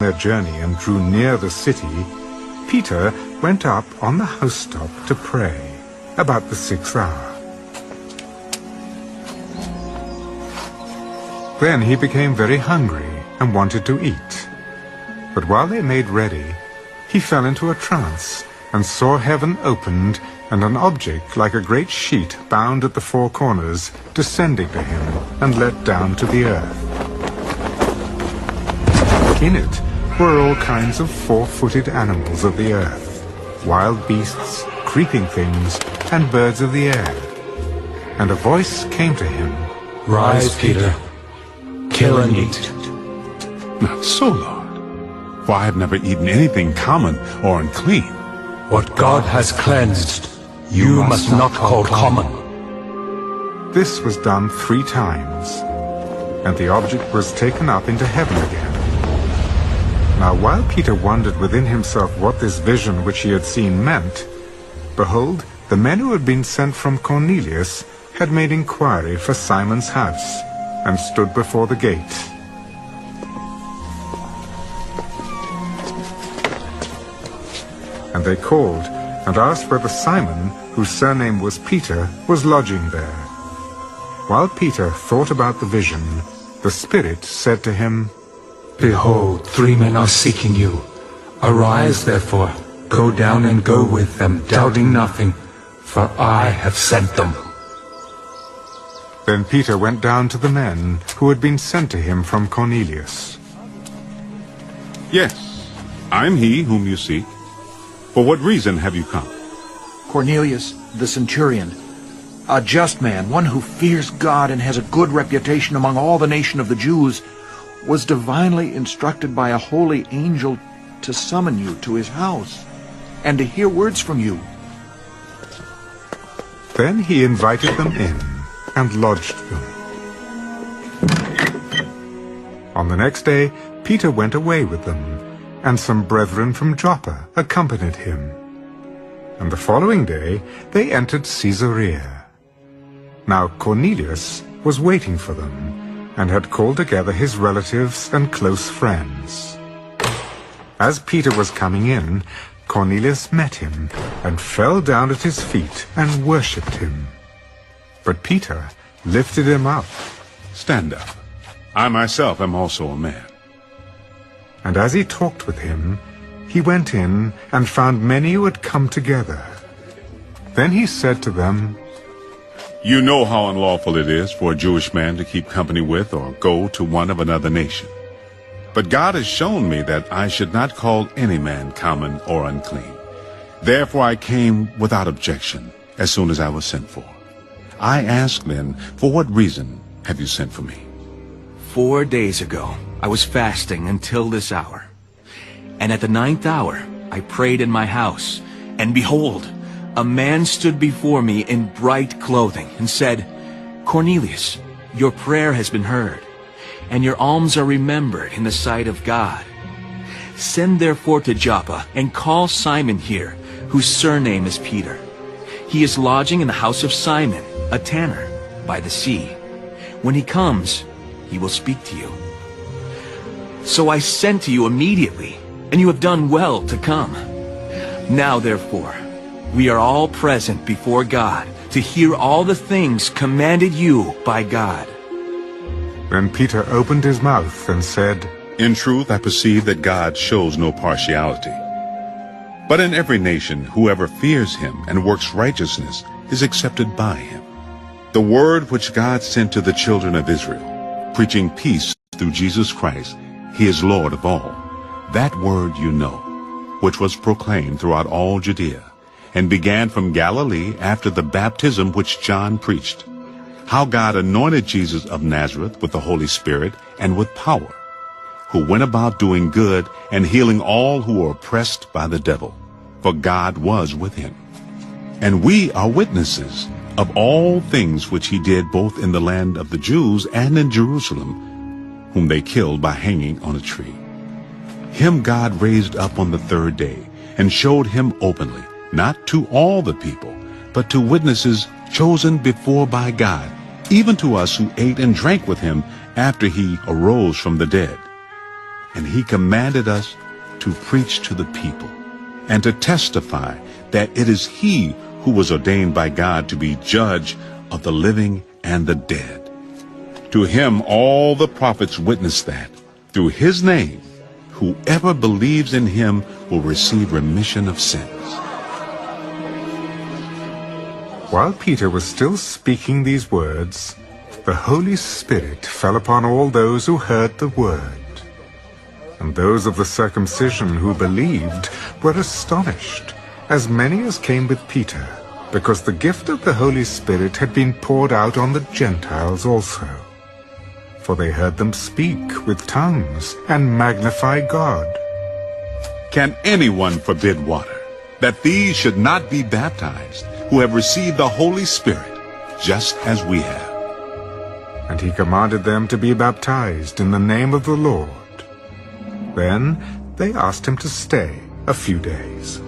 their journey and drew near the city, Peter went up on the housetop to pray about the 6th hour. Then he became very hungry and wanted to eat. But while they made ready, he fell into a trance and saw heaven opened and an object like a great sheet bound at the 4 corners descending to him and let down to the earth. In it were all kinds of 4-footed animals of the earth, wild beasts, creeping things, and birds of the air. And a voice came to him, "Rise, Peter, kill and eat." Not so, Lord, for I have never eaten anything common or unclean. What God has cleansed, you must not call common. This was done 3 times, and the object was taken up into heaven again. Now while Peter wondered within himself what this vision which he had seen meant, behold, the men who had been sent from Cornelius had made inquiry for Simon's house, and stood before the gate. And they called and asked whether Simon, whose surname was Peter, was lodging there. While Peter thought about the vision, the Spirit said to him, "Behold, 3 men are seeking you. Arise, therefore, go down and go with them, doubting nothing, for I have sent them." Then Peter went down to the men who had been sent to him from Cornelius. Yes, I'm he whom you seek. For what reason have you come? Cornelius, the centurion, a just man, one who fears God and has a good reputation among all the nation of the Jews, was divinely instructed by a holy angel to summon you to his house and to hear words from you. Then he invited them in and lodged them. On the next day, Peter went away with them, and some brethren from Joppa accompanied him. And the following day they entered Caesarea. Now Cornelius was waiting for them, and had called together his relatives and close friends. As Peter was coming in, Cornelius met him, and fell down at his feet and worshipped him. But Peter lifted him up. Stand up. I myself am also a man. And as he talked with him, he went in and found many who had come together. Then he said to them, You know how unlawful it is for a Jewish man to keep company with or go to one of another nation. But God has shown me that I should not call any man common or unclean. Therefore I came without objection as soon as I was sent for. I ask then, for what reason have you sent for me? 4 days ago, I was fasting until this hour. And at the 9th hour, I prayed in my house, and behold, a man stood before me in bright clothing and said, Cornelius, your prayer has been heard, and your alms are remembered in the sight of God. Send therefore to Joppa and call Simon here, whose surname is Peter. He is lodging in the house of Simon, a tanner, by the sea. When he comes, he will speak to you. So I sent to you immediately, and you have done well to come. Now therefore, we are all present before God to hear all the things commanded you by God. Then Peter opened his mouth and said, In truth, I perceive that God shows no partiality. But in every nation, whoever fears him and works righteousness is accepted by him. The word which God sent to the children of Israel, preaching peace through Jesus Christ, he is Lord of all. That word you know, which was proclaimed throughout all Judea, and began from Galilee after the baptism which John preached, how God anointed Jesus of Nazareth with the Holy Spirit and with power, who went about doing good and healing all who were oppressed by the devil, for God was with him. And we are witnesses of all things which he did both in the land of the Jews and in Jerusalem, whom they killed by hanging on a tree. Him God raised up on the 3rd day, and showed him openly, not to all the people, but to witnesses chosen before by God, even to us who ate and drank with him after he arose from the dead. and he commanded us to preach to the people and to testify that it is he who was ordained by God to be judge of the living and the dead. To him all the prophets witness that, through his name, whoever believes in him will receive remission of sins. While Peter was still speaking these words, the Holy Spirit fell upon all those who heard the word. And those of the circumcision who believed were astonished, as many as came with Peter, because the gift of the Holy Spirit had been poured out on the Gentiles also. For they heard them speak with tongues and magnify God. Can anyone forbid water, that these should not be baptized, who have received the Holy Spirit, just as we have? And he commanded them to be baptized in the name of the Lord. Then they asked him to stay a few days.